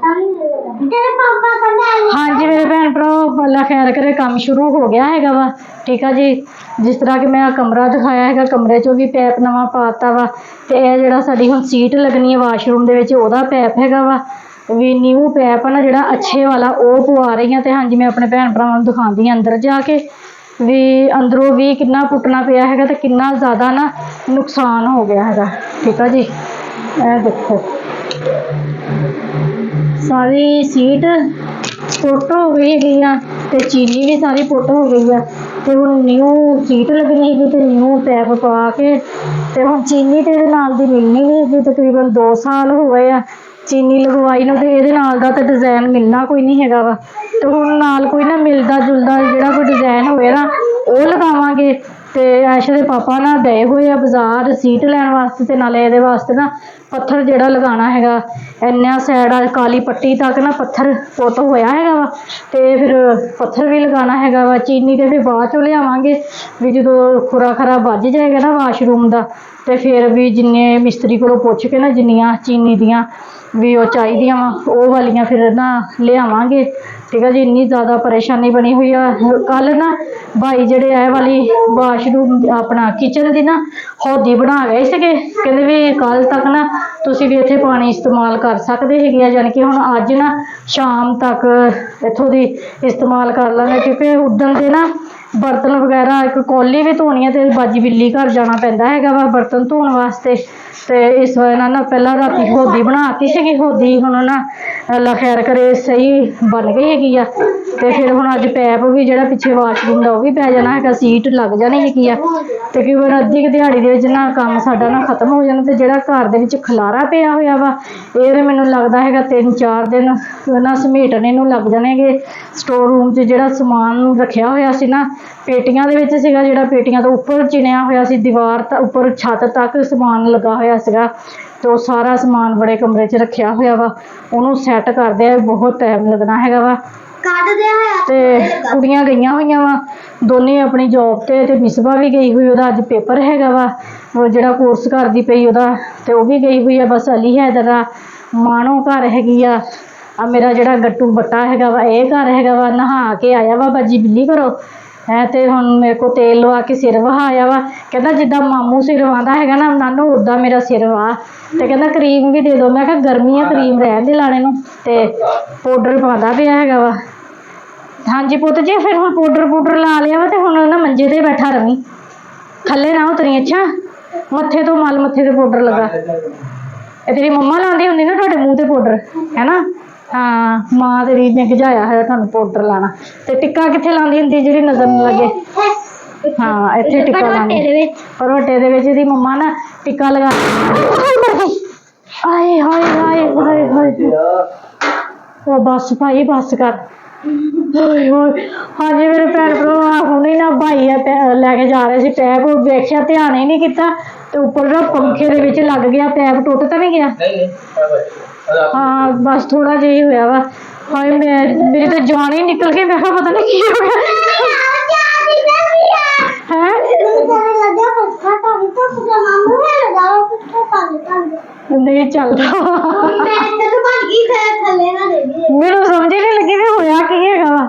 हाँ जी मेरे भैन भरा अल्लाह खैर करे काम शुरू हो गया है वा। ठीक है जी, जिस तरह कि मैं कमरा दिखाया है, कमरे चो भी पैप नवा पाता वा। तो यह जो साड़ी हुण सीट लगनी है वाशरूम दे विच ओहदा पैप है वा भी न्यू पैप है ना जो अच्छे वाला वो पवा रही हाँ। तो हाँ जी मैं अपने भैन भरावां नूं दिखाती अंदर जाके भी अंदरों भी कितना पुटना पिया है तो कितना ज़्यादा ना नुकसान हो गया है। ठीक है जी, यह देखो सारी सीट पुट हो गई है तो चीनी भी सारी पुट हो गई है। तो हुण न्यू सीट लगनी है तो न्यू पैप पा के तो हुण चीनी तो ये नाल दी मिलनी नहीं है। तकरीबन 2 साल हो गए आ चीनी लगवाई नूं, तो ये नाल दा तो डिजाइन मिलना कोई नहीं है वा। तो हुण नाल कोई ना मिलता जुलता जो कोई डिजाइन होए ना वो लगावांगे। तो ऐश दे पापा ना गए हुए बाजार सीट लैन वास्ते ते नाले इहदे वास्ते ना पत्थर जिहड़ा लगाना हैगा इन्ना सैड काली पट्टी तक ना पत्थर पुट होया हैगा वा। ते फिर पत्थर भी लगाना हैगा वा। चीनी ते फिर बाद चों लियावांगे भी जो खुरा खरा बज जाएगा ना वाशरूम दा तो फिर भी जिन्ने मिस्त्री कोलों पुछ के ना जिन्नियां चीनी दियां भी वो चाहिदियां वा वो वालियां फिर ना लियावांगे। ठीक है जी, इन्नी ज़्यादा परेशानी बनी हुई है। कल ना भाई जेडे आए वाली वाशरूम अपना किचन की ना हौदी बना गए थे, कहते भी कल तक ना तुसी भी इत्थे पानी इस्तेमाल कर सकते है, यानी कि हुण अज ना शाम तक इत्थों दी इस्तेमाल कर लांगे। क्योंकि उदण दे ना बर्तन वगैरह एक कौली भी धोनी है तो बाजी बिल्ली घर जाना पैंदा हैगा वा बर्तन धोने वास्ते। तो इस वजह ना पहला राती हौदी बनाती सी, हौदी हुण ना अल्लाह खैर करे सही बन गई हैगी आ। तो फिर हुण अज पैप भी जो पिछे वाशरूम का भी पै जाना है, सीट लग जानी हैगी आ। तकरीबन अद्धी क दिहाड़ी दे विच ना काम साडा ना खत्म हो जाना। तो जिहड़ा घर दे विच खलारा पिया होया वा ये तो मैनूं लगदा हैगा 3-4 दिन ना समेटने नूं लग जाणगे। स्टोर रूम च जिहड़ा समान रखिया होया सी ना पेटियां दे विच सीगा, जिहड़ा पेटियां तो उपर चिणिया होया सी दीवार उपर छत तक समान लगा होया सीगा। तो सारा समान बड़े कमरे च रखिया होया वा, उहनूं सैट करदे बहुत टाइम लगना हैगा वा। ते कुड़ियां गईयां होईयां वा दोने अपनी जॉब ते मिसबा भी गई हुई, उहदा अज पेपर हैगा वा वो जिहड़ा कोर्स करदी पई उहदा, ते वो भी गई हुई है। बस अली हैदर मानो घर हैगी आ मेरा जिहड़ा गट्टू बट्टा हैगा वा ये घर हैगा वा। नहा के आया वा बाजी बिल्ली घरों है तो हुण मेरे को तेल लवा के सिर वहाया वा। कहता जिद्दां मामू सिर वांदा हैगा ना नानू उद्दां मेरा सिर वाह। तो कहता क्रीम भी दे दो, मैं कहा गर्मी है क्रीम रहन दे लाने नूं, ते पाउडर पांदा पिया हैगा वा। हाँ जी पुत जी, फिर हुण पाउडर ला लिया वा तो हुण ना मंजे ते बैठा रवी, थल्ले ना उतरी। अच्छा मत्थे तो मल, मत्थे ते पाउडर लगा। ये तेरी मम्मा लांदी हुंदी ना तुहाडे मूँह ते पाउडर है ना। हाँ माँ तेरी ने गजाया है तुहानूं पाउडर लाना। तो टिक्का कित्थे लांदी हुंदी जेहड़ी नज़र न लगे। हाँ इत्थे टिक्का लांदी भरोटे दे विच। इहदी मम्मा ना टिक्का लगा आए हाय हाय हाय हाय ओ बस भाई बस कर। हाँ जी मेरे भैन भरा हुणे ना भाई लैके जा रहे थे पैप, वेख्या ध्यान ही नहीं किया तो उपर ना पंखे दे विच लग गया पैप। टुट तो नहीं गया? हाँ बस थोड़ा जिहा ही होया वा। हाय मैं मेरी तो जान ही निकल गई, मैं पता नहीं की हो गया नहीं चलता। मेनू समझ ही नहीं लगी भी होया की हैगा वा।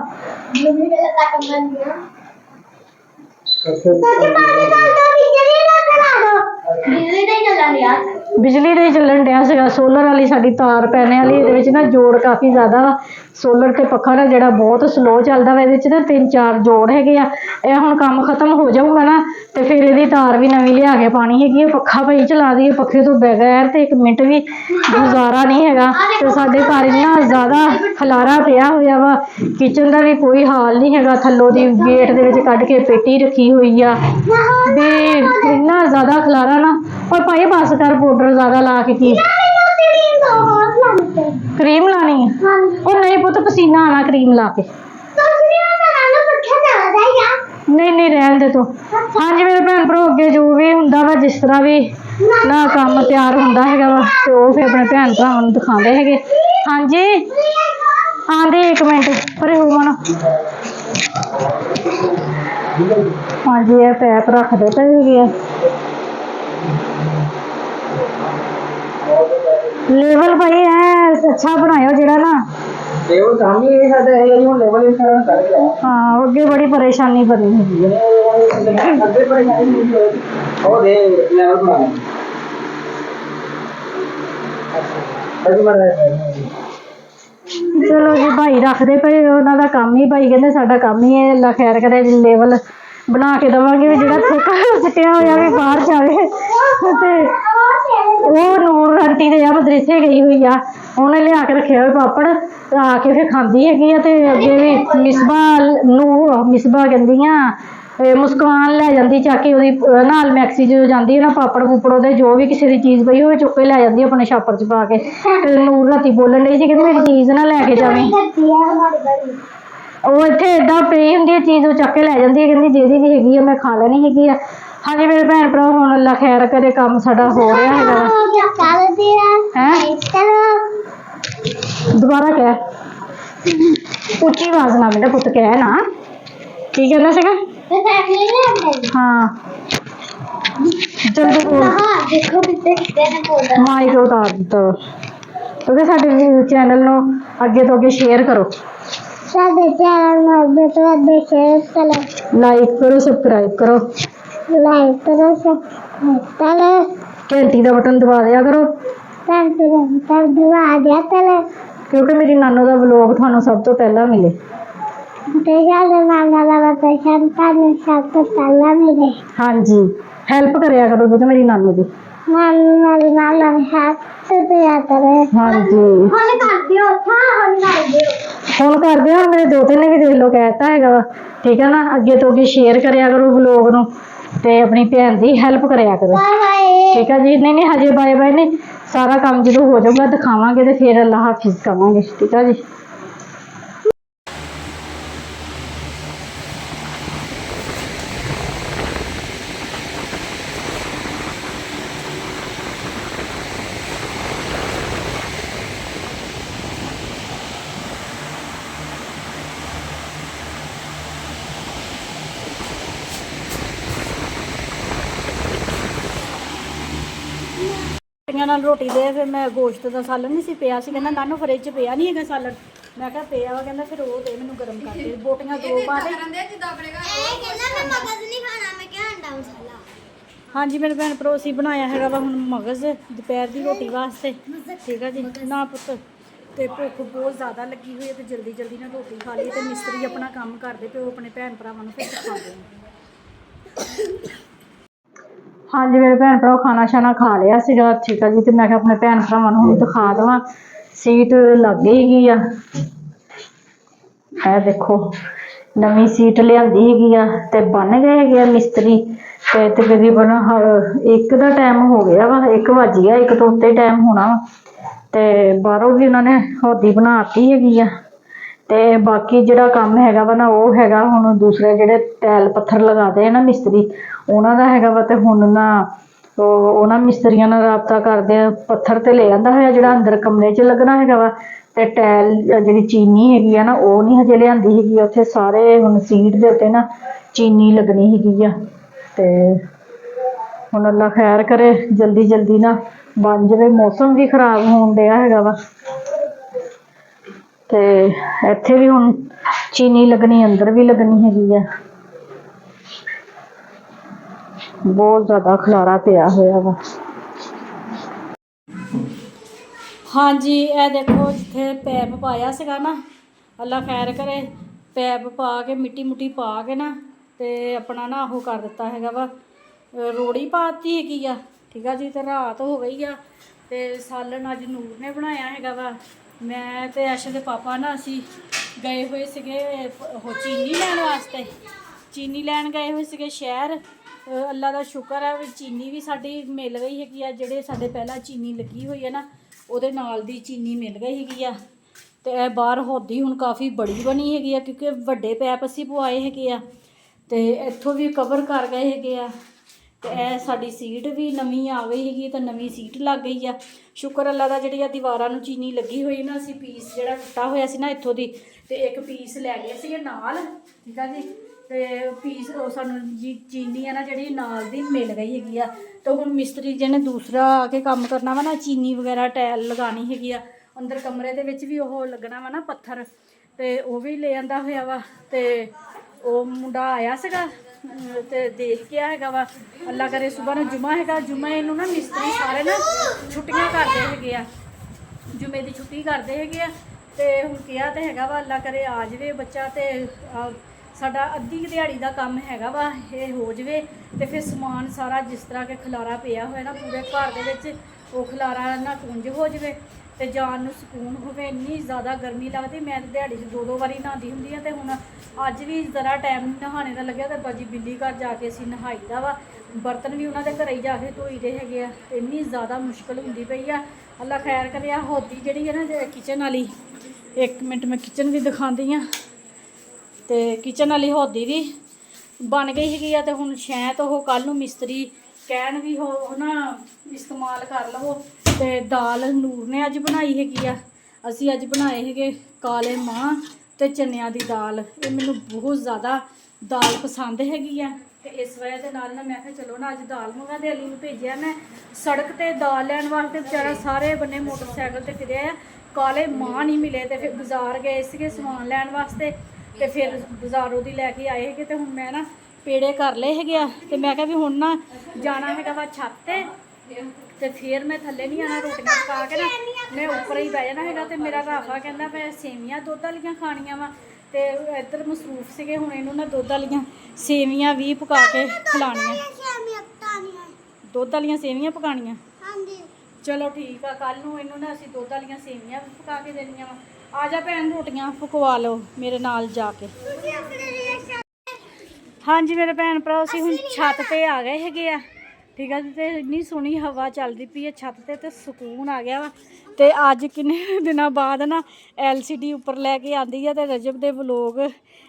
बिजली नहीं चलन दिया सीगा, सोलर वाली साडी तार पैने वाली इहदे विच ना जोड़ काफ़ी ज़्यादा वा। सोलर ते पक्खा ना जिहड़ा बहुत स्लो चलदा वा, इहदे च ना 3-4 जोड़ हैगे आ। ये हुण काम खत्म हो जाऊगा ना तो फिर इहदी तार भी नवीं लिया के पानी हैगी। पक्खा भाई चला दी, पक्खे तो बगैर तो 1 मिनट भी गुजारा नहीं हैगा। तो साडे घर इन्ना ज़्यादा खलारा पिया होया वा, किचन का भी कोई हाल नहीं हैगा। थल्लों दी गेट दे विच कढ के पेटी रखी हुई आ भी इन्ना ज़्यादा खलारा ना। और भाई बस कर पाउडर ज़्यादा ला के की क्रीम लानी है और नहीं पुत पसीना आना क्रीम ला के। नहीं नहीं रहन दे तो। हाँ जी मेरे भैन भरा अगे जो भी हुंदा वा जिस तरह भी ना काम तैयार हुंदा हैगा वा ते ओह फिर अपने भैन भरावां नूं दिखांदे हैगे। हाँ जी आंदे 1 मिनट पर हो मना। हाँ जी ये पैप रखदे पे हैगे आ। लेवल भाई है अच्छा बनायो जेड़ा ना लेवल काम ही है साडा है ਹੁਣ लेवल ਇਸ ਤਰ੍ਹਾਂ ਕਰ ਗਿਆ हाँ ਅੱਗੇ बड़ी परेशानी बनी हुई है ਅੱਗੇ ਪਰੇਸ਼ਾਨੀ ਨਹੀਂ ਹੋਈ ਉਹ ਦੇ ਲੈਵਲ ਬਣਾ ਅੱਛਾ ਬੜਾ ਚਲੋ ਜੀ ਭਾਈ ਰੱਖਦੇ ਪਏ ਉਹਨਾਂ ਦਾ ਕੰਮ ਹੀ ਭਾਈ ਕਹਿੰਦੇ ਸਾਡਾ ਕੰਮ ਹੀ ਹੈ ਅੱਲਾ ਖੈਰ ਕਰੇ ਲੈਵਲ ਬਣਾ ਕੇ ਦੇਵਾਂਗੇ ਵੀ ਜਿਹੜਾ ਠੇਕਾ ਸਟਿਆ ਹੋਇਆ ਵੀ ਬਾਹਰ ਜਾਵੇ ਤੇ ਉਹ ਨੂਰ ਆਂਟੀ ਦੇ ਆ ਮਦਰਸੇ ਗਈ ਹੋਈ ਆ ਉਹਨੇ ਲਿਆ ਕੇ ਰੱਖਿਆ ਹੋਇਆ ਪਾਪੜ ਆ ਕੇ ਫਿਰ ਖਾਂਦੀ ਹੈਗੀ ਆ ਤੇ ਅੱਗੇ ਵੀ ਮਿਸਬਾ ਕਹਿੰਦੀਆਂ ਮੁਸਕਾਨ ਲੈ ਜਾਂਦੀ ਚੱਕ ਕੇ ਉਹਦੀ ਨਾਲ ਮੈਕਸੀ ਜਦੋਂ ਜਾਂਦੀ ਹੈ ਨਾ ਪਾਪੜ ਪੂਪੜ ਉਹਦੇ ਜੋ ਵੀ ਕਿਸੇ ਦੀ ਚੀਜ਼ ਪਈ ਹੋਵੇ ਚੁੱਕ ਕੇ ਲੈ ਜਾਂਦੀ ਆਪਣੇ ਛਾਪਰ 'ਚ ਪਾ ਕੇ ਤੇ ਨੂਰ ਰਾਤੀ ਬੋਲਣ ਲਈ ਸੀ ਕਿ ਮੇਰੀ ਚੀਜ਼ ਨਾ ਲੈ ਕੇ ਜਾਵੇਂ ਉਹ ਇੱਥੇ ਏਦਾਂ ਪਈ ਹੁੰਦੀ ਹੈ ਚੀਜ਼ ਉਹ ਚੱਕ ਕੇ ਲੈ ਜਾਂਦੀ ਹੈ ਕਹਿੰਦੀ ਜਿਹਦੀ ਵੀ ਹੈਗੀ ਆ ਮੈਂ ਖਾ ਲੈਣੀ ਹੈਗੀ ਆ ਹਾਂਜੀ ਮੇਰੇ ਭੈਣ ਭਰਾ ਹੁਣ ਅੱਲਾ ਖੈਰ ਕਰੇ ਕੰਮ ਸਾਡਾ ਹੋ ਰਿਹਾ ਹੈਗਾ ਹੈ ਦੁਬਾਰਾ ਕਹਿ ਉੱਚੀ ਆਵਾਜ਼ ਨਾਲ ਮੇਰਾ ਪੁੱਤ ਕਹਿ ਨਾ ਕੀ ਕਹਿੰਦਾ ਸੀਗਾ हाँ जल्दी बोल माइक उतार दिता क्योंकि साडे चैनल नो अगे तो अगे शेयर करो साडे चैनल नो अगे तो अगे शेयर करो लाइक करो सब्सक्राइब करो घंटी का बटन दबा दिया करो क्योंकि मेरी नानो का व्लॉग थानू सब तो पहला मिले हाँ जी हेल्प करया करो तो मेरी नानू की हाँ जी फोन कर दिया मेरे दोते ने भी देख लो कहता है ठीक है ना अगे तो अगे शेयर करया करो व्लॉग नू ते अपनी भैन की हेल्प करया करो ठीक है जी नहीं हजे बाय बाय नहीं सारा काम जो हो जाऊगा दिखावांगे तो फिर अल्लाह हाफिज कवांगे ठीक है जी ਨਾਲ ਰੋਟੀ ਦੇ ਫਿਰ ਮੈਂ ਗੋਸ਼ਤ ਦਾ ਸਾਲਨ ਨਹੀਂ ਸੀ ਪਿਆ ਸੀ ਕਹਿੰਦਾ ਨਾਨੂ ਫਰਿੱਜ 'ਚ ਪਿਆ ਨਹੀਂ ਹੈਗਾ ਸਾਲਨ ਮੈਂ ਕਿਹਾ ਪਿਆ ਵਾ ਕਹਿੰਦਾ ਫਿਰ ਉਹ ਦੇ ਮੈਨੂੰ ਗਰਮ ਕਰ ਦੇ ਬੋਟੀਆਂ ਦੋ ਪਾ ਦੇ ਕਹਿੰਦਾ ਮੈਂ ਮਗਜ਼ ਨਹੀਂ ਖਾਣਾ ਮੈਂ ਕਿਹਾ ਅੰਡਾ ਮਸਾਲਾ ਹਾਂਜੀ ਮੇਰੇ ਭੈਣ ਭਰਾ ਅਸੀਂ ਬਣਾਇਆ ਹੈਗਾ ਵਾ ਹੁਣ ਮਗਜ਼ ਦੁਪਹਿਰ ਦੀ ਰੋਟੀ ਵਾਸਤੇ ਠੀਕ ਆ ਜੀ ਨਾ ਪੁੱਤ ਤੇ ਭੁੱਖ ਬਹੁਤ ਜ਼ਿਆਦਾ ਲੱਗੀ ਹੋਈ ਹੈ ਤੇ ਜਲਦੀ ਜਲਦੀ ਨਾਲ ਰੋਟੀ ਖਾ ਲਈ ਤੇ ਮਿਸਤਰੀ ਆਪਣਾ ਕੰਮ ਕਰਦੇ ਪਏ ਉਹ ਆਪਣੇ ਭੈਣ ਭਰਾਵਾਂ ਨੂੰ ਫਿਰ ਸਿਖਾਉਂਦੇ ਨੇ ਹਾਂਜੀ ਮੇਰੇ ਭੈਣ ਭਰਾ ਖਾਣਾ ਸ਼ਾਨਾ ਖਾ ਲਿਆ ਸੀਗਾ ਠੀਕ ਆ ਜੀ ਤੇ ਮੈਂ ਕਿਹਾ ਆਪਣੇ ਭੈਣ ਭਰਾਵਾਂ ਨੂੰ ਹੁਣ ਦਿਖਾ ਦੇਵਾਂ ਸੀਟ ਲੱਗ ਗਈ ਆ ਇਹ ਦੇਖੋ ਨਵੀਂ ਸੀਟ ਲਿਆਂਦੀ ਹੈਗੀ ਆ ਤੇ ਬਣ ਗਏ ਹੈਗੇ ਆ ਮਿਸਤਰੀ ਤੇ ਤਕਰੀਬਨ 1 ਦਾ ਟਾਈਮ ਹੋ ਗਿਆ ਵਾ 1 ਵੱਜ ਗਿਆ 1 ਤੋਂ ਉੱਤੇ ਟਾਈਮ ਹੋਣਾ ਵਾ ਤੇ ਬਾਹਰੋਂ ਵੀ ਉਹਨਾਂ ਨੇ ਹੌਦੀ ਬਣਾਤੀ ਹੈਗੀ ਆ ਤੇ ਬਾਕੀ ਜਿਹੜਾ ਕੰਮ ਹੈਗਾ ਵਾ ਨਾ ਉਹ ਹੈਗਾ ਹੁਣ ਦੂਸਰੇ ਜਿਹੜੇ ਟੈਲ ਪੱਥਰ ਲਗਾਦੇ ਆ ਨਾ ਮਿਸਤਰੀ ਉਹਨਾਂ ਦਾ ਹੈਗਾ ਵਾ ਤੇ ਹੁਣ ਨਾ ਉਹਨਾਂ ਮਿਸਤਰੀਆਂ ਨਾਲ ਰਾਬਤਾ ਕਰਦੇ ਆ ਪੱਥਰ ਤੇ ਲੈ ਆਂਦਾ ਹੋਇਆ ਜਿਹੜਾ ਅੰਦਰ ਕਮਰੇ 'ਚ ਲੱਗਣਾ ਹੈਗਾ ਵਾ ਤੇ ਟੈਲ ਜਿਹੜੀ ਚੀਨੀ ਹੈਗੀ ਆ ਨਾ ਉਹ ਨਹੀਂ ਹਜੇ ਲਿਆਂਦੀ ਹੈਗੀ ਉੱਥੇ ਸਾਰੇ ਹੁਣ ਸੀਟ ਦੇ ਉੱਤੇ ਨਾ ਚੀਨੀ ਲੱਗਣੀ ਹੈਗੀ ਆ ਤੇ ਹੁਣ ਅੱਲਾ ਖੈਰ ਕਰੇ ਜਲਦੀ ਜਲਦੀ ਨਾ ਬਣ ਜਾਵੇ ਮੌਸਮ ਵੀ ਖਰਾਬ ਹੋਣ ਡਿਆ ਹੈਗਾ ਵਾ ਤੇ ਇੱਥੇ ਵੀ ਹੁਣ ਚੀਨੀ ਲੱਗਣੀ ਅੰਦਰ ਵੀ ਲੱਗਣੀ ਹੈਗੀ ਆ ਬਹੁਤ ਜ਼ਿਆਦਾ ਖਲਾਰਾ ਪਿਆ ਹੋਇਆ ਵਾ ਹਾਂਜੀ ਇਹ ਦੇਖੋ ਜਿੱਥੇ ਪੈਪ ਪਾਇਆ ਸੀਗਾ ਨਾ ਅੱਲਾ ਖੈਰ ਕਰੇ ਪੈਪ ਪਾ ਕੇ ਮਿੱਟੀ ਮੁੱਟੀ ਪਾ ਕੇ ਨਾ ਤੇ ਆਪਣਾ ਨਾ ਉਹ ਕਰ ਦਿੱਤਾ ਹੈਗਾ ਵਾ ਰੋੜੀ ਪਾਤੀ ਹੈਗੀ ਆ ਠੀਕ ਆ ਜੀ ਤੇ ਰਾਤ ਹੋ ਗਈ ਆ ਤੇ ਸਾਲਨ ਅੱਜ ਨੂਰ ਨੇ ਬਣਾਇਆ ਹੈਗਾ ਵਾ ਮੈਂ ਤੇ ਐਸ਼ਾ ਦੇ ਪਾਪਾ ਨਾ ਅਸੀਂ ਗਏ ਹੋਏ ਸੀਗੇ ਉਹ ਚੀਨੀ ਲੈਣ ਵਾਸਤੇ ਚੀਨੀ ਲੈਣ ਗਏ ਹੋਏ ਸੀਗੇ ਸ਼ਹਿਰ ਅੱਲਾ ਦਾ ਸ਼ੁਕਰ ਹੈ ਵੀ ਚੀਨੀ ਵੀ ਸਾਡੀ ਮਿਲ ਗਈ ਹੈਗੀ ਆ ਜਿਹੜੇ ਸਾਡੇ ਪਹਿਲਾਂ ਚੀਨੀ ਲੱਗੀ ਹੋਈ ਹੈ ਨਾ ਉਹਦੇ ਨਾਲ ਦੀ ਚੀਨੀ ਮਿਲ ਗਈ ਹੈਗੀ ਆ ਤੇ ਇਹ ਬਾਹਰ ਹੌਦੀ ਹੁਣ ਕਾਫੀ ਬੜੀ ਬਣੀ ਹੈਗੀ ਆ ਕਿਉਂਕਿ ਵੱਡੇ ਪੈਪ ਅਸੀਂ ਪਵਾਏ ਹੈਗੇ ਆ ਤੇ ਇੱਥੋਂ ਵੀ ਕਵਰ ਕਰ ਗਏ ਹੈਗੇ ਆ ਤੇ ਇਹ ਸਾਡੀ ਸੀਟ ਵੀ ਨਵੀਂ ਆ ਗਈ ਹੈਗੀ ਤਾਂ ਨਵੀਂ ਸੀਟ ਲੱਗ ਗਈ ਆ ਸ਼ੁਕਰ ਅੱਲਾ ਦਾ ਜਿਹੜੀ ਆ ਦੀਵਾਰਾਂ ਨੂੰ ਚੀਨੀ ਲੱਗੀ ਹੋਈ ਨਾ ਅਸੀਂ ਪੀਸ ਜਿਹੜਾ ਟੁੱਟਾ ਹੋਇਆ ਸੀ ਨਾ ਇੱਥੋਂ ਦੀ ਤੇ ਇੱਕ ਪੀਸ ਲੈ ਗਏ ਸੀਗੇ ਨਾਲ ਠੀਕ ਆ ਜੀ ਤੇ ਪੀਸ ਉਹ ਸਾਨੂੰ ਚੀਨੀ ਆ ਨਾ ਜਿਹੜੀ ਨਾਲ ਦੀ ਮਿਲ ਗਈ ਹੈਗੀ ਆ। ਤੇ ਹੁਣ ਮਿਸਤਰੀ ਜਿਹਨੇ ਦੂਸਰਾ ਆ ਕੇ ਕੰਮ ਕਰਨਾ ਵਾ ਨਾ, ਚੀਨੀ ਵਗੈਰਾ ਟਾਇਲ ਲਗਾਉਣੀ ਹੈਗੀ ਆ ਅੰਦਰ ਕਮਰੇ ਦੇ ਵਿੱਚ ਵੀ, ਉਹ ਲੱਗਣਾ ਵਾ ਨਾ ਪੱਥਰ, ਤੇ ਉਹ ਵੀ ਲੈ ਆਂਦਾ ਹੋਇਆ ਵਾ। ਤੇ ਉਹ ਮੁੰਡਾ ਆਇਆ ਸੀਗਾ ਤੇ ਦੇਖ ਕੇ ਹੈਗਾ ਵਾ। ਅੱਲਾ ਕਰੇ ਸੁਬਾਹ ਨੂੰ ਜੁਮਾ ਹੈਗਾ, ਜੁਮੇ ਨੂੰ ਨਾ ਮਿਸਤਰੀ ਸਾਰੇ ਨਾ ਛੁੱਟੀਆਂ ਕਰਦੇ ਹੈਗੇ ਆ, ਜੁਮੇ ਦੀ ਛੁੱਟੀ ਕਰਦੇ ਹੈਗੇ ਆ। ਤੇ ਹੁਣ ਕਿਹਾ ਤੇ ਹੈਗਾ ਵਾ ਅੱਲਾ ਕਰੇ ਆ ਜਾਵੇ ਬੱਚਾ, ਤੇ ਸਾਡਾ ਅੱਧੀ ਦਿਹਾੜੀ ਦਾ ਕੰਮ ਹੈਗਾ ਵਾ, ਇਹ ਹੋ ਜਾਵੇ ਤੇ ਫਿਰ ਸਮਾਨ ਸਾਰਾ ਜਿਸ ਤਰ੍ਹਾਂ ਕਿ ਖਲਾਰਾ ਪਿਆ ਹੋਇਆ ਨਾ ਪੂਰੇ ਘਰ ਦੇ ਵਿੱਚ, ਉਹ ਖਲਾਰਾ ਨਾ ਕੁੰਝ ਹੋ ਜਾਵੇ ਤੇ ਜਾਨ ਨੂੰ ਸਕੂਨ ਹੋਵੇ। ਇੰਨੀ ਜ਼ਿਆਦਾ ਗਰਮੀ ਲੱਗਦੀ, ਮੈਂ ਤਾਂ ਦਿਹਾੜੀ 'ਚ 2-2 ਵਾਰੀ ਨਹਾਉਂਦੀ ਹੁੰਦੀ ਆ। ਤੇ ਹੁਣ ਅੱਜ ਵੀ ਜ਼ਰਾ ਟਾਈਮ ਨਹਾਉਣੇ ਦਾ ਲੱਗਿਆ, ਤੇ ਬਾਜੀ ਬਿੱਲੀ ਘਰ ਜਾ ਕੇ ਅਸੀਂ ਨਹਾਈ ਦਾ ਵਾ। ਬਰਤਨ ਵੀ ਉਹਨਾਂ ਦੇ ਘਰੇ ਹੀ ਜਾ ਕੇ ਧੋਈਦੇ ਹੈਗੇ ਆ। ਇੰਨੀ ਜ਼ਿਆਦਾ ਮੁਸ਼ਕਿਲ ਹੁੰਦੀ ਪਈ ਆ। ਅੱਲਾ ਖੈਰ ਕਰੇ। ਆ ਹੋਦੀ ਜਿਹੜੀ ਹੈ ਨਾ ਕਿਚਨ ਵਾਲੀ, 1 ਮਿੰਟ ਮੈਂ ਕਿਚਨ ਵੀ ਦਿਖਾਉਂਦੀ ਆ। ਤੇ ਕਿਚਨ ਵਾਲੀ ਹੋਦੀ ਵੀ ਬਣ ਗਈ ਹੈਗੀ ਆ। ਤੇ ਹੁਣ ਸ਼ਾਇਦ ਉਹ ਕੱਲ੍ਹ ਨੂੰ ਮਿਸਤਰੀ ਕਹਿਣ ਵੀ ਉਹ ਨਾ ਇਸਤੇਮਾਲ ਕਰ ਲਵੋ। ਤੇ ਦਾਲ ਨੂਰ ਨੇ ਅੱਜ ਬਣਾਈ ਹੈਗੀ ਆ। ਅਸੀਂ ਅੱਜ ਬਣਾਏ ਹੈਗੇ ਕਾਲੇ ਮਾਂਹ ਤੇ ਚਨਿਆਂ ਦੀ ਦਾਲ। ਇਹ ਮੈਨੂੰ ਬਹੁਤ ਜ਼ਿਆਦਾ ਦਾਲ ਪਸੰਦ ਹੈਗੀ ਆ। ਤੇ ਇਸ ਵਜ੍ਹਾ ਦੇ ਨਾਲ ਨਾ ਮੈਂ ਕਿਹਾ ਚਲੋ ਨਾ ਅੱਜ ਦਾਲ ਮੰਗਾ ਦੇ। ਅਲੀ ਨੂੰ ਭੇਜਿਆ ਮੈਂ ਸੜਕ ਤੇ ਦਾਲ ਲੈਣ ਵਾਸਤੇ, ਵਿਚਾਰਾ ਸਾਰੇ ਬੰਨੇ ਮੋਟਰਸਾਈਕਲ ਤੇ ਫਿਰਿਆ ਆ। ਕਾਲੇ ਮਾਂਹ ਨਹੀਂ ਮਿਲੇ ਤੇ ਫਿਰ ਬਾਜ਼ਾਰ ਗਏ ਸੀਗੇ ਸਮਾਨ ਲੈਣ ਵਾਸਤੇ, ਤੇ ਫਿਰ ਬਾਜ਼ਾਰੋਂ ਦੀ ਲੈ ਕੇ ਆਏ ਹੈਗੇ। ਤੇ ਹੁਣ ਮੈਂ ਨਾ ਪੇੜੇ ਕਰ ਲਏ ਹੈਗੇ ਆ। ਤੇ ਮੈਂ ਕਿਹਾ ਵੀ ਹੁਣ ਨਾ ਜਾਣਾ ਹੈਗਾ ਵਾ ਛੱਤ ਤੇ ਫਿਰ ਮੈਂ ਥੱਲੇ ਨਹੀਂ ਆਣਾ। ਰੋਟੀਆਂ ਪਕਾ ਕੇ ਨਾ ਮੈਂ ਉੱਪਰ ਹੀ ਬਹਿ ਜਾਣਾ ਹੈਗਾ। ਤੇ ਮੇਰਾ ਰਾਫਾ ਕਹਿੰਦਾ ਮੈਂ ਸੇਵੀਆਂ ਦੁੱਧ ਵਾਲੀਆਂ ਖਾਣੀਆਂ ਵਾ, ਤੇ ਇੱਧਰ ਮਸਰੂਫ ਸੀਗੇ। ਹੁਣ ਇਹਨੂੰ ਨਾ ਦੁੱਧ ਵਾਲੀਆਂ ਸੇਵੀਆਂ ਵੀ ਪਕਾ ਕੇ ਖਿਲਾਉਣੀਆਂ, ਦੁੱਧ ਵਾਲੀਆਂ ਸੇਵੀਆਂ ਪਕਾਉਣੀਆਂ। ਚਲੋ ਠੀਕ ਆ, ਕੱਲ ਨੂੰ ਇਹਨੂੰ ਨਾ ਅਸੀਂ ਦੁੱਧ ਵਾਲੀਆਂ ਸੇਵੀਆਂ ਵੀ ਪਕਾ ਕੇ ਦੇਣੀਆਂ ਵਾ। ਆ ਜਾ ਭੈਣ, ਰੋਟੀਆਂ ਪਕਵਾ ਲਓ ਮੇਰੇ ਨਾਲ ਜਾ ਕੇ। ਹਾਂਜੀ ਮੇਰੇ ਭੈਣ ਭਰਾ, ਅਸੀਂ ਹੁਣ ਛੱਤ ਤੇ ਆ ਗਏ ਹੈਗੇ ਆ, ਠੀਕ ਆ। ਤੇ ਇੰਨੀ ਸੋਹਣੀ ਹਵਾ ਚੱਲਦੀ ਪਈ ਹੈ ਛੱਤ ਤੇ ਸਕੂਨ ਆ ਗਿਆ ਵਾ। ਤੇ ਅੱਜ ਕਿੰਨੇ ਦਿਨਾਂ ਬਾਅਦ ਨਾ LCD ਉੱਪਰ ਲੈ ਕੇ ਆਂਦੀ ਆ, ਤੇ ਰਜਬ ਦੇ ਵਲੋਗ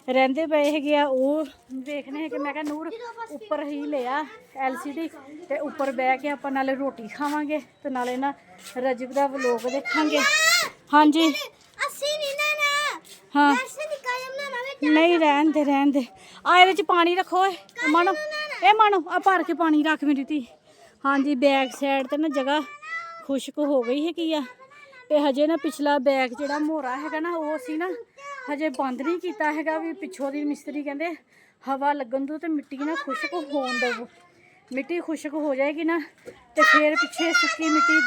ਰਹਿੰਦੇ ਪਏ ਹੈਗੇ ਆ, ਉਹ ਵੇਖਣੇ ਹੈਗੇ। ਮੈਂ ਕਿਹਾ ਨੂਰ ਉੱਪਰ ਹੀ ਲਿਆ LCD, ਤੇ ਉੱਪਰ ਬਹਿ ਕੇ ਆਪਾਂ ਨਾਲੇ ਰੋਟੀ ਖਾਵਾਂਗੇ ਤੇ ਨਾਲੇ ਨਾ ਰਜਬ ਦਾ ਵਲੋਗ ਦੇਖਾਂਗੇ। ਹਾਂਜੀ ਹਾਂ, ਨਹੀਂ ਰਹਿਣ ਦੇ। ਆ ਇਹਦੇ 'ਚ ਪਾਣੀ ਰੱਖੋ। ਮਾਣੋ ਇਹ ਮਾਣੋ ਆ ਭਰ ਕੇ ਪਾਣੀ ਰੱਖ ਮੇਰੀ ਧੀ। ਹਾਂਜੀ, ਬੈਕ ਸਾਈਡ ਤੇ ਨਾ ਜਗ੍ਹਾ ਖੁਸ਼ਕ ਹੋ ਗਈ ਹੈਗੀ ਆ। ਤੇ ਹਜੇ ਨਾ ਪਿਛਲਾ ਬੈਕ ਜਿਹੜਾ ਮੋਹਰਾ ਹੈਗਾ ਨਾ, ਉਹ ਅਸੀਂ ਨਾ ਹਜੇ ਬੰਦ ਨਹੀਂ ਕੀਤਾ ਹੈਗਾ। ਵੀ ਪਿੱਛੋਂ ਦੀ ਮਿਸਤਰੀ ਕਹਿੰਦੇ ਹਵਾ ਲੱਗਣ ਤੋਂ ਤੇ ਮਿੱਟੀ ਨਾ ਖੁਸ਼ਕ ਹੋਣ ਦਿਓ। ਮਿੱਟੀ ਖੁਸ਼ਕ ਹੋ ਜਾਏਗੀ ਨਾ ਤੇ ਫਿਰ ਪਿੱਛੇ ਸੁੱਕੀ ਮਿੱਟੀ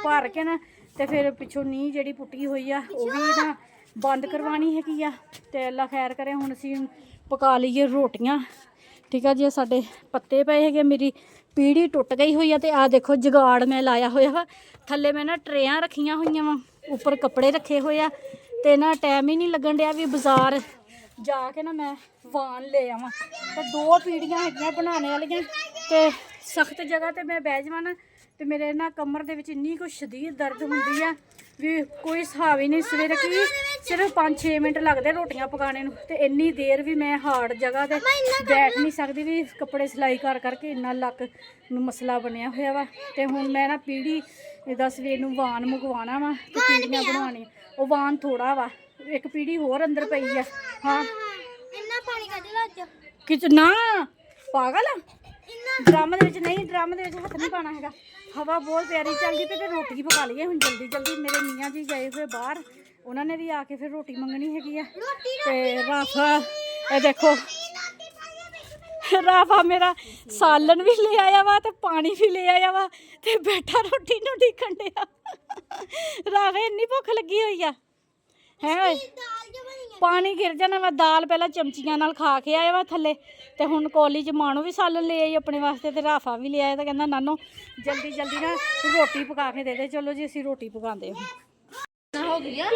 ਭਰ ਕੇ ਨਾ ਤੇ ਫਿਰ ਪਿੱਛੋਂ ਨੀਂਹ ਜਿਹੜੀ ਪੁੱਟੀ ਹੋਈ ਆ ਉਹ ਵੀ ਨਾ ਬੰਦ ਕਰਵਾਉਣੀ ਹੈਗੀ ਆ। ਤੇ ਅੱਲਾ ਖੈਰ ਕਰੇ। ਹੁਣ ਅਸੀਂ ਪਕਾ ਲਈਏ ਰੋਟੀਆਂ, ਠੀਕ ਆ ਜੀ। ਸਾਡੇ ਪੱਤੇ ਪਏ ਹੈਗੇ, ਮੇਰੀ ਪੀੜੀ ਟੁੱਟ ਗਈ ਹੋਈ ਆ। ਤੇ ਆਹ ਦੇਖੋ ਜਗਾੜ ਮੈਂ ਲਾਇਆ ਹੋਇਆ ਵਾ। ਥੱਲੇ ਮੈਂ ਨਾ ਟਰੇਆਂ ਰੱਖੀਆਂ ਹੋਈਆਂ ਵਾ, ਉੱਪਰ ਕੱਪੜੇ ਰੱਖੇ ਹੋਏ ਆ। ਤੇ ਨਾ ਟਾਈਮ ਹੀ ਨਹੀਂ ਲੱਗਣ ਡਿਆ ਵੀ ਬਾਜ਼ਾਰ ਜਾ ਕੇ ਨਾ ਮੈਂ ਵਾਣ ਲੈ ਆਵਾਂ। ਤੇ 2 ਪੀੜੀਆਂ ਹੈਗੀਆਂ ਬਣਾਉਣੇ ਵਾਲੀਆਂ, ਤੇ ਸਖਤ ਜਗ੍ਹਾ ਤੇ ਮੈਂ ਬਹਿ ਜਾਵਾਂ ਨਾ ਤੇ ਮੇਰੇ ਨਾ ਕਮਰ ਦੇ ਵਿੱਚ ਇੰਨੀ ਕੁ ਸ਼ਦੀਦ ਦਰਦ ਹੁੰਦੀ ਆ ਵੀ ਕੋਈ ਹਿਸਾਬ ਹੀ ਨਹੀਂ। ਸਵੇਰੇ ਕੀ ਸਿਰਫ 5-6 ਮਿੰਟ ਲੱਗਦੇ ਰੋਟੀਆਂ ਪਕਾਉਣੇ ਨੂੰ, ਤੇ ਇੰਨੀ ਦੇਰ ਵੀ ਮੈਂ ਹਾਰਡ ਜਗ੍ਹਾ ਤੇ ਬੈਠ ਨਹੀਂ ਸਕਦੀ। ਵੀ ਕੱਪੜੇ ਸਿਲਾਈ ਕਰ ਕਰਕੇ ਇੰਨਾ ਲੱਕ ਨੂੰ ਮਸਲਾ ਬਣਿਆ ਹੋਇਆ ਵਾ। ਤੇ ਹੁਣ ਮੈਂ ਨਾ ਪੀੜੀ ਇਹਦਾ ਸਵੇਰ ਨੂੰ ਵਾਣ ਮੰਗਵਾਉਣਾ ਵਾ ਤੇ ਪੀੜੀਆਂ ਬਣਾਉਣੀਆਂ। ਉਹ ਵਾਣ ਥੋੜਾ ਵਾ, ਇੱਕ ਪੀੜੀ ਹੋਰ ਅੰਦਰ ਪਈ ਆ। ਹਾਂ ਕਿਤਨਾ ਪਾਗਲ ਆ। ਡਰਮ ਦੇ ਵਿੱਚ ਨਹੀਂ, ਡਰਮ ਦੇ ਵਿੱਚ ਹੱਥ ਨਹੀਂ ਪਾਉਣਾ ਹੈਗਾ। ਹਵਾ ਬਹੁਤ ਪਿਆਰੀ ਚੱਲਦੀ ਪਈ। ਤੇ ਰੋਟੀ ਪਕਾ ਲਈਏ ਹੁਣ ਜਲਦੀ। ਮੇਰੇ ਮੀਆਂ ਜੀ ਗਏ ਹੋਏ ਬਾਹਰ, ਉਹਨਾਂ ਨੇ ਵੀ ਆ ਕੇ ਫਿਰ ਰੋਟੀ ਮੰਗਣੀ ਹੈਗੀ ਆ। ਤੇ ਰਾਫਾ ਇਹ ਦੇਖੋ, ਰਾਫਾ ਮੇਰਾ ਸਾਲਨ ਵੀ ਲੈ ਆਇਆ ਵਾ ਤੇ ਪਾਣੀ ਵੀ ਲੈ ਆਇਆ ਵਾ, ਤੇ ਬੈਠਾ ਰੋਟੀ ਨੂੰ ਢੀਕਣ ਡਿਆ। ਰਾਫੇ ਇੰਨੀ ਭੁੱਖ ਲੱਗੀ ਹੋਈ ਆ ਹੈ ਓਏ। ਪਾਣੀ ਗਿਰ ਜਾਣਾ ਵਾ। ਦਾਲ ਪਹਿਲਾਂ ਚਮਚੀਆਂ ਨਾਲ ਖਾ ਕੇ ਆਇਆ ਵਾ ਥੱਲੇ, ਤੇ ਹੁਣ ਕੋਲੀ 'ਚ ਮਾਣੋ ਵੀ ਸਾਲਨ ਲੈ ਆਈ ਆਪਣੇ ਵਾਸਤੇ, ਤੇ ਰਾਫਾ ਵੀ ਲੈ ਆਇਆ। ਤਾਂ ਕਹਿੰਦਾ ਨਾਨੋ ਜਲਦੀ ਨਾ ਰੋਟੀ ਪਕਾ ਕੇ ਦੇ ਦੇ। ਚਲੋ ਜੀ ਅਸੀਂ ਰੋਟੀ ਪਕਾਉਂਦੇ ਹਾਂ। ਹੋ ਗਈ ਆ